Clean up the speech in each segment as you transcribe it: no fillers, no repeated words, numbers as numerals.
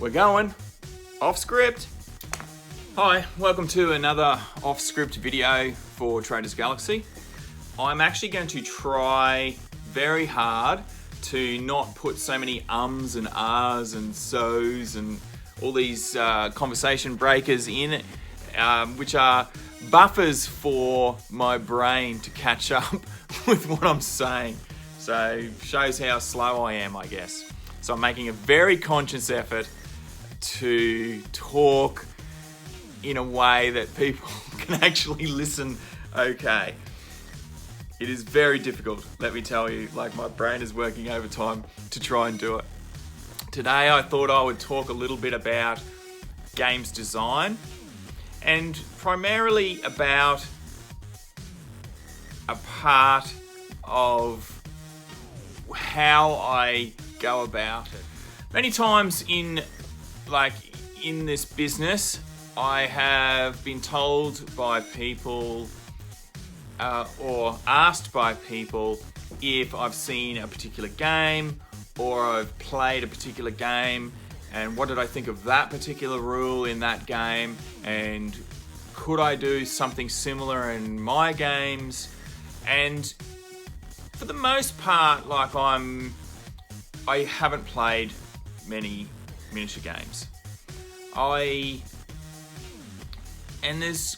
We're going. Offscript. Hi, welcome to another Offscript video for Traders Galaxy. I'm actually going to try very hard to not put so many ums and ahs and so's and all these conversation breakers in it, which are buffers for my brain to catch up with what I'm saying. So shows how slow I am, I guess. So I'm making a very conscious effort to talk in a way that people can actually listen okay. It is very difficult, let me tell you. Like, my brain is working overtime to try and do it. Today I thought I would talk a little bit about games design and primarily about a part of how I go about it. Many times in this business, I have been told by people or asked by people if I've seen a particular game or I've played a particular game and what did I think of that particular rule in that game, and could I do something similar in my games. And for the most part, I haven't played many miniature games. And there's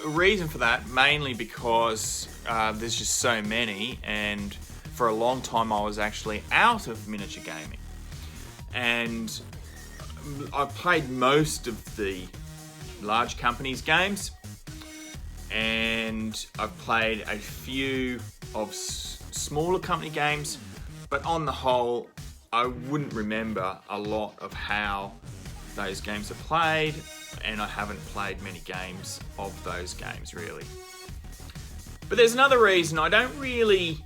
a reason for that, mainly because there's just so many, and for a long time I was actually out of miniature gaming. And I've played most of the large companies' games, and I've played a few of smaller company games, but on the whole, I wouldn't remember a lot of how those games are played, and I haven't played many games of those games really. But there's another reason I don't really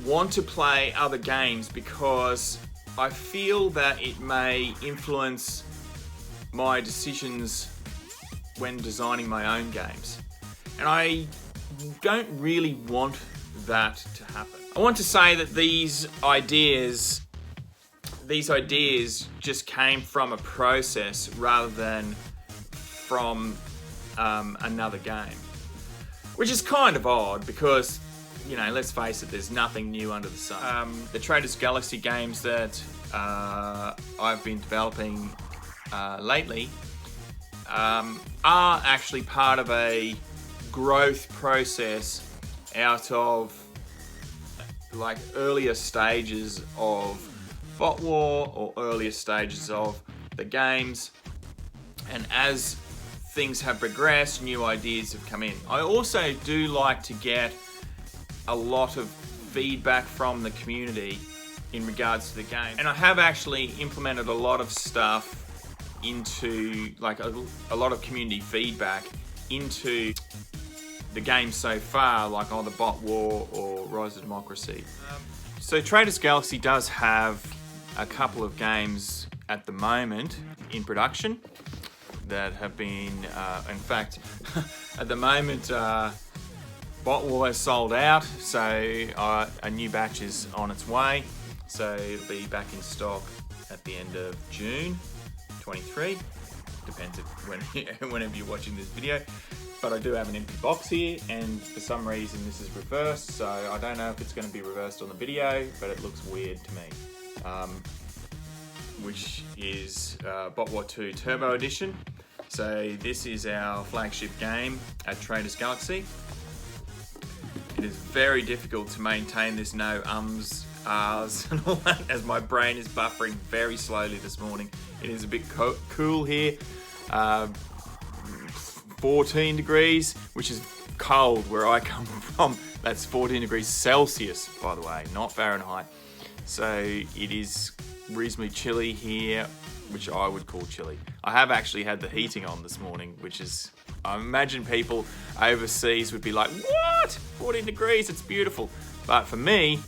want to play other games, because I feel that it may influence my decisions when designing my own games. And I don't really want that to happen. I want to say that these ideas just came from a process rather than from another game, which is kind of odd because, you know, let's face it, there's nothing new under the sun. The Traders Galaxy games that I've been developing lately are actually part of a growth process out of earlier stages of Bot War or earlier stages of the games, and as things have progressed, new ideas have come in. I also do like to get a lot of feedback from the community in regards to the game, and I have actually implemented a lot of stuff into a lot of community feedback into the game so far, like either Bot War or Rise of Democracy. So Traders Galaxy does have a couple of games at the moment in production that have been, in fact, at the moment, Bot War has sold out, so a new batch is on its way. So it'll be back in stock at the end of June 23. Depends whenever you're watching this video. But I do have an empty box here, and for some reason this is reversed, so I don't know if it's going to be reversed on the video, but it looks weird to me. Which is Bot War 2 Turbo Edition. So this is our flagship game at Traders Galaxy. It is very difficult to maintain this no ums, ahs and all that, as my brain is buffering very slowly this morning. It is a bit cool here. 14 degrees, which is cold where I come from. That's 14 degrees Celsius, by the way, not Fahrenheit. So it is reasonably chilly here, which I would call chilly. I have actually had the heating on this morning, which is, I imagine people overseas would be like, what? 14 degrees, it's beautiful. But for me,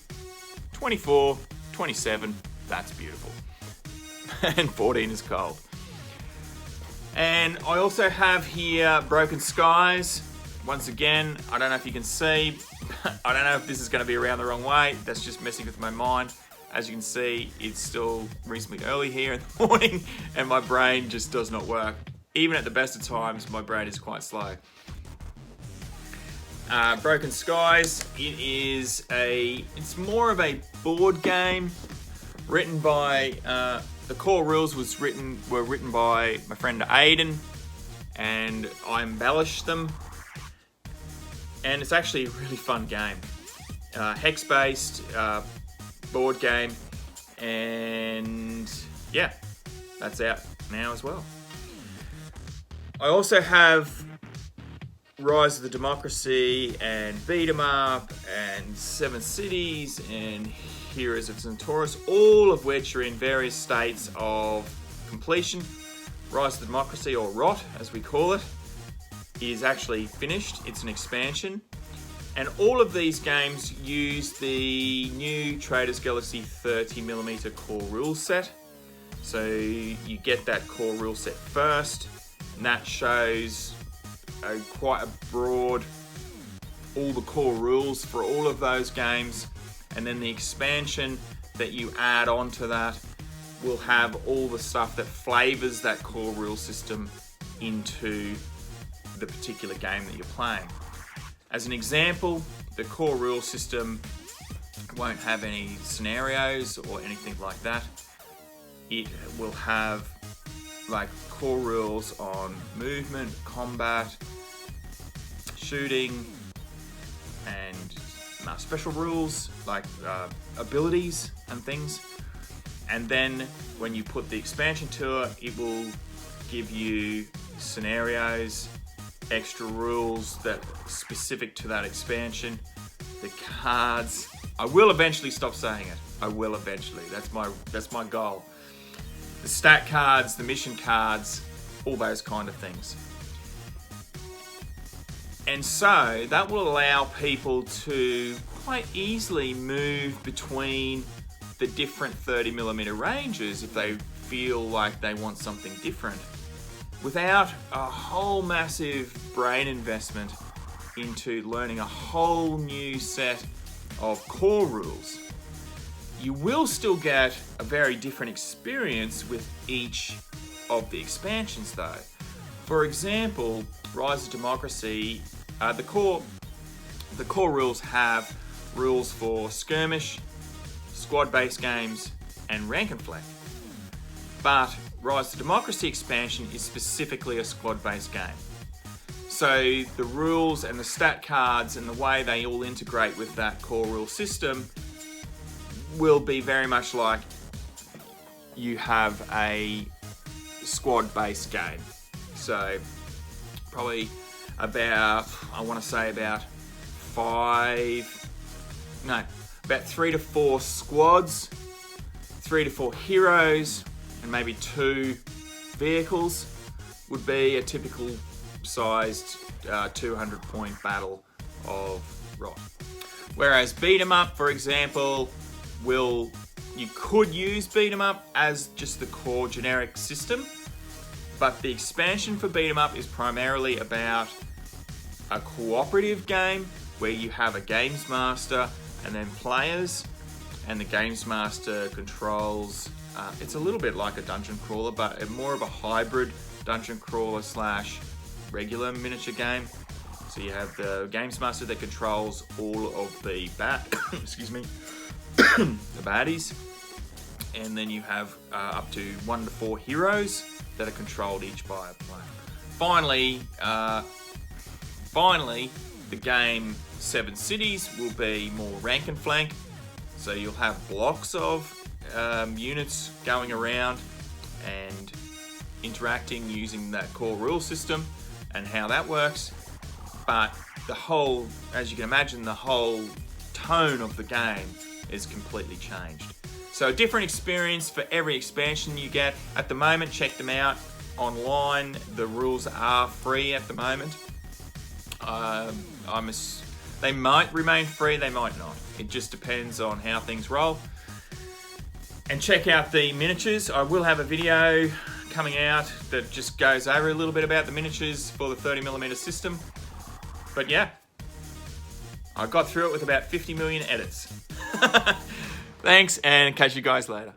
24, 27, that's beautiful. And 14 is cold. And I also have here Broken Skies. Once again, I don't know if you can see. I don't know if this is going to be around the wrong way. That's just messing with my mind. As you can see, it's still reasonably early here in the morning and my brain just does not work. Even at the best of times, my brain is quite slow. Broken Skies, it's more of a board game written by, the core rules were written by my friend Aiden, and I embellished them. And it's actually a really fun game. Hex-based board game, and yeah, that's out now as well. I also have Rise of the Democracy and Beat 'em Up and Seven Cities and Heroes of Centaurus, all of which are in various states of completion. Rise of the Democracy, or ROT as we call it, is actually finished. It's an expansion. And all of these games use the new Traders Galaxy 30mm core rule set. So you get that core rule set first, and that shows quite a broad, all the core rules for all of those games. And then the expansion that you add onto that will have all the stuff that flavors that core rule system into the particular game that you're playing. As an example, the core rule system won't have any scenarios or anything like that. It will have like core rules on movement, combat, shooting, and special rules like abilities and things. And then when you put the expansion to it, it will give you scenarios, extra rules that are specific to that expansion, the cards. I will eventually stop saying it. I will eventually. That's my goal. The stat cards, the mission cards, all those kind of things. And so that will allow people to quite easily move between the different 30mm ranges if they feel like they want something different, without a whole massive brain investment into learning a whole new set of core rules. You will still get a very different experience with each of the expansions though. For example, Rise of Democracy, the core rules have rules for skirmish, squad-based games, and rank and flank. But Rise of Democracy expansion is specifically a squad-based game. So the rules and the stat cards and the way they all integrate with that core rule system will be very much like you have a squad-based game. So probably about, I want to say about 3 to 4 squads, 3 to 4 heroes, and maybe 2 vehicles would be a typical sized 200 point battle of ROT. Whereas Beat 'em Up, for example, you could use Beat 'em Up as just the core generic system, but the expansion for Beat 'em Up is primarily about a cooperative game where you have a games master and then players, and the games master controls, it's a little bit like a dungeon crawler, but more of a hybrid dungeon crawler slash regular miniature game. So you have the games master that controls all of the excuse me, the baddies, and then you have up to 1 to 4 heroes that are controlled each by a player. Finally, the game Seven Cities will be more rank and flank. So you'll have blocks of units going around and interacting using that core rule system and how that works. But the whole, as you can imagine, the whole tone of the game is completely changed. So a different experience for every expansion you get. At the moment, check them out online. The rules are free at the moment. They might remain free, they might not. It just depends on how things roll. And check out the miniatures. I will have a video coming out that just goes over a little bit about the miniatures for the 30mm system. But yeah, I got through it with about 50 million edits. Thanks, and catch you guys later.